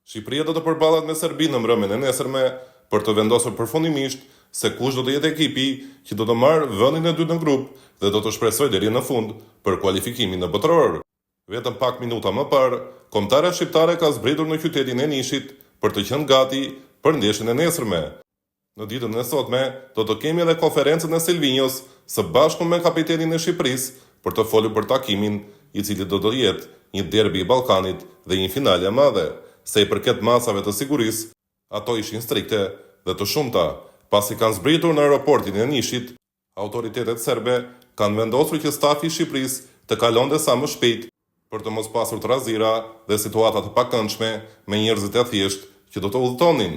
Shqipëria do të përballet me Serbinë në mbrëmjen e nesërme për të vendosur përfundimisht se kush do të jetë ekipi që do të marrë vendin e dytë në grup dhe do të shpresojë deri në fund për kualifikimin në botëror. Vetëm pak minuta më parë, kombëtarea shqiptare ka zbritur në qytetin e Nishit për të qenë gati për ndeshjen e nesërme. Në ditën e sotme do të kemi edhe konferencën e Silvinjos së bashku me kapitenin e Shqipërisë për të folur për takimin i cili do të jetë një derbi i Ballkanit dhe një finale e madhe. Se i përket masave të sigurisë, ato ishin strikte dhe të shumta. Pasi kanë zbritur në aeroportin e Nishit, autoritetet serbe kanë vendosur që stafi i Shqipërisë të kalonte sa më shpejt për të mos pasur trazira dhe situata të pakëndshme me njerëzit e thjeshtë që do të udhëtonin.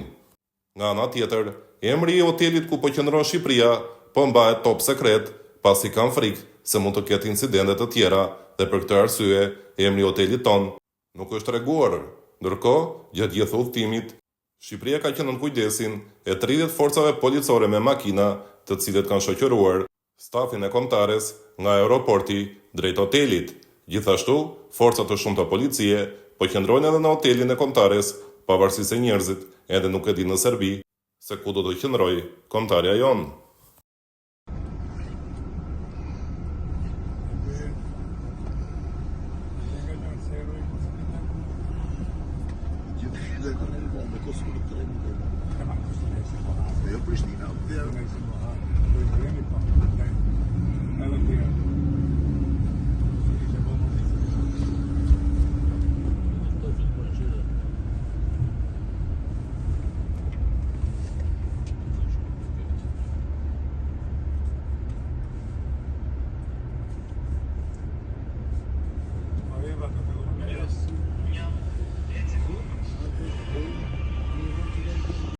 Nga ana tjetër, emri i hotelit ku po qëndron Shqipëria po mbahet top sekret, pasi kanë frikë se mund të ketë incidente të tjera dhe për këtë arsye emri i hotelit ton nuk është treguar. Ndërkohë, gjatë gjithë udhëtimit, Shqipëria ka qenë në kujdesin e 30 forcave policore me makina, të cilët kanë shoqëruar stafin e kombëtares nga aeroporti drejt hotelit. Gjithashtu, forca të shumta policie po qëndrojnë edhe në hotelin e kombëtares, pavarësisht se njerëzit edhe nuk e dinë në Serbi se ku do të qëndrojë kombëtarja jon. Jo Prishtina,